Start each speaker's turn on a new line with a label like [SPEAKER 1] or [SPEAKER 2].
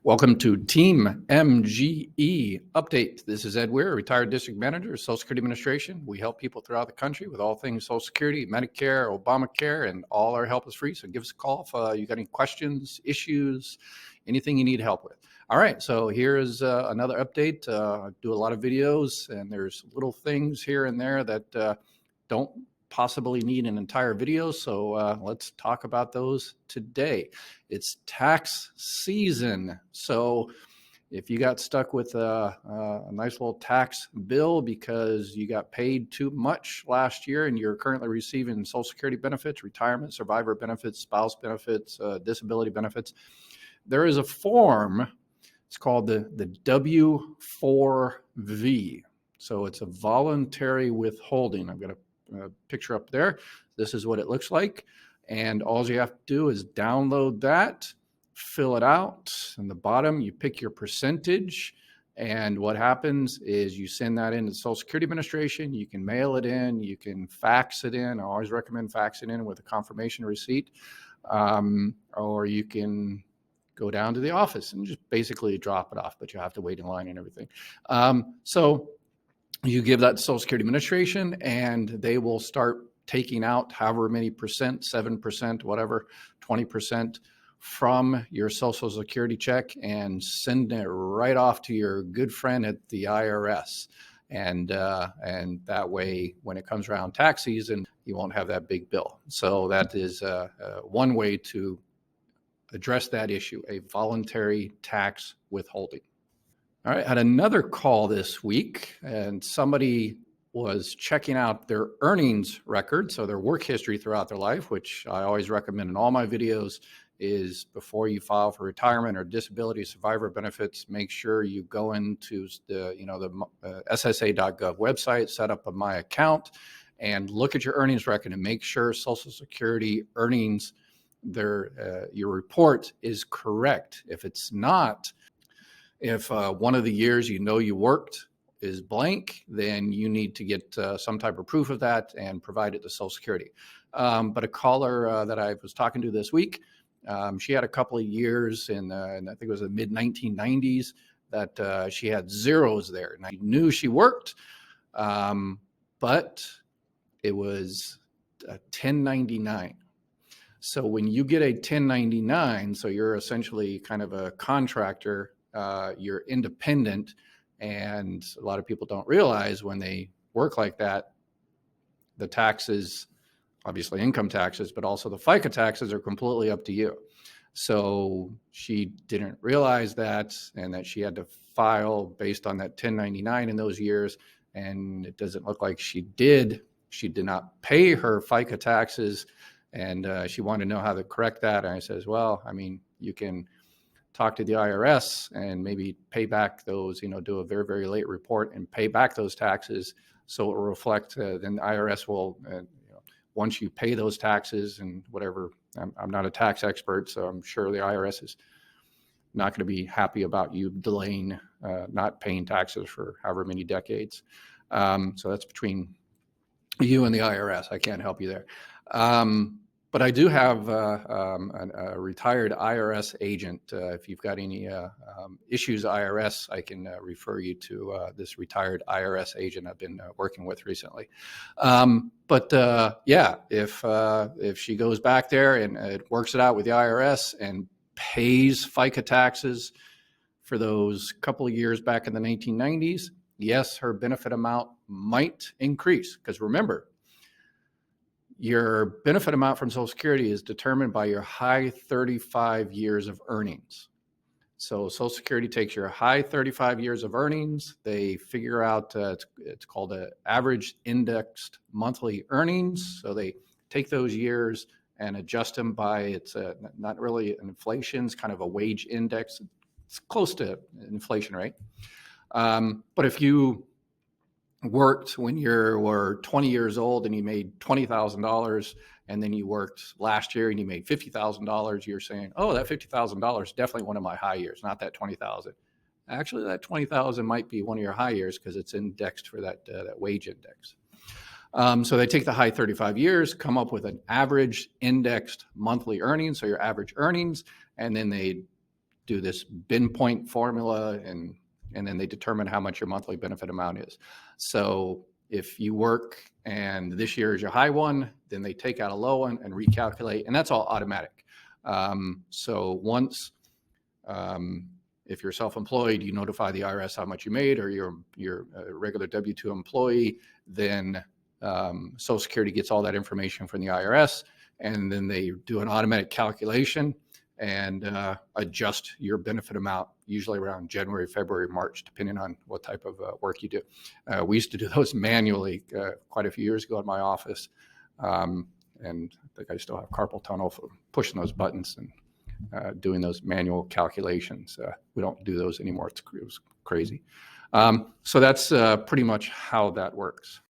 [SPEAKER 1] Welcome to Team MGE Update. This is Ed Weir, retired district manager of Social Security Administration. We help people throughout the country with all things Social Security, Medicare, Obamacare, and all our help is free. So give us a call if you got any questions, issues, anything you need help with. All right, so here is another update. I do a lot of videos, and there's little things here and there that don't possibly need an entire video, so let's talk about those today. It's tax season, so if you got stuck with a nice little tax bill because you got paid too much last year and you're currently receiving Social Security benefits, retirement, survivor benefits, spouse benefits, disability benefits, there is a form. It's called the W-4V. So it's a voluntary withholding. I've got a picture up there. This is what it looks like. And all you have to do is download that, fill it out. In the bottom, you pick your percentage. And what happens is you send that in to the Social Security Administration. You can mail it in. You can fax it in. I always recommend faxing in with a confirmation receipt. Or you can go down to the office and just basically drop it off, but you have to wait in line and everything. So you give that to Social Security Administration, and they will start taking out however many percent, 7%, whatever, 20% from your Social Security check and send it right off to your good friend at the IRS. And that way, when it comes around tax season, you won't have that big bill. So that is one way to address that issue, a voluntary tax withholding. All right, I had another call this week, and somebody was checking out their earnings record, so their work history throughout their life, which I always recommend in all my videos, is before you file for retirement or disability survivor benefits, make sure you go into the SSA.gov website, set up a My Account, and look at your earnings record and make sure Social Security earnings, your report is correct. If it's not, if one of the years you worked is blank, then you need to get some type of proof of that and provide it to Social Security. But a caller that I was talking to this week, she had a couple of years in I think it was the mid-1990s that she had zeros there. And I knew she worked, but it was a 1099. So when you get a 1099, so you're essentially kind of a contractor, you're independent, and a lot of people don't realize when they work like that, the taxes, obviously income taxes, but also the FICA taxes are completely up to you. So she didn't realize that, and that she had to file based on that 1099 in those years, and it doesn't look like she did. She did not pay her FICA taxes, and she wanted to know how to correct that. And I says, well, I mean, you can talk to the IRS and maybe pay back those, do a very, very late report and pay back those taxes. So it will reflect, then the IRS will, once you pay those taxes and whatever, I'm not a tax expert, so I'm sure the IRS is not going to be happy about you delaying, not paying taxes for however many decades. So that's between you and the IRS. I can't help you there. But I do have a retired IRS agent. If you've got any issues, IRS, I can refer you to this retired IRS agent I've been working with recently. Yeah, if she goes back there and it works it out with the IRS and pays FICA taxes for those couple of years back in the 1990s, yes, her benefit amount might increase. Because remember, your benefit amount from Social Security is determined by your high 35 years of earnings. So Social Security takes your high 35 years of earnings. They figure out, it's called an average indexed monthly earnings. So they take those years and adjust them by, it's not really inflation, it's kind of a wage index. It's close to inflation rate. But if you worked when you were 20 years old and you made $20,000, and then you worked last year and you made $50,000, you're saying, oh, that $50,000 is definitely one of my high years, not that 20,000. Actually, that 20,000 might be one of your high years because it's indexed for that wage index. So they take the high 35 years, come up with an average indexed monthly earnings, so your average earnings, and then they do this bin point formula, and then they determine how much your monthly benefit amount is. So if you work and this year is your high one, then they take out a low one and recalculate, and that's all automatic. So once, if you're self-employed, you notify the IRS how much you made, or you're a regular W-2 employee, then Social Security gets all that information from the IRS, and then they do an automatic calculation and adjust your benefit amount, usually around January, February, March, depending on what type of work you do. We used to do those manually quite a few years ago in my office, and I think I still have carpal tunnel for pushing those buttons and doing those manual calculations. We don't do those anymore. It was crazy. So that's pretty much how that works.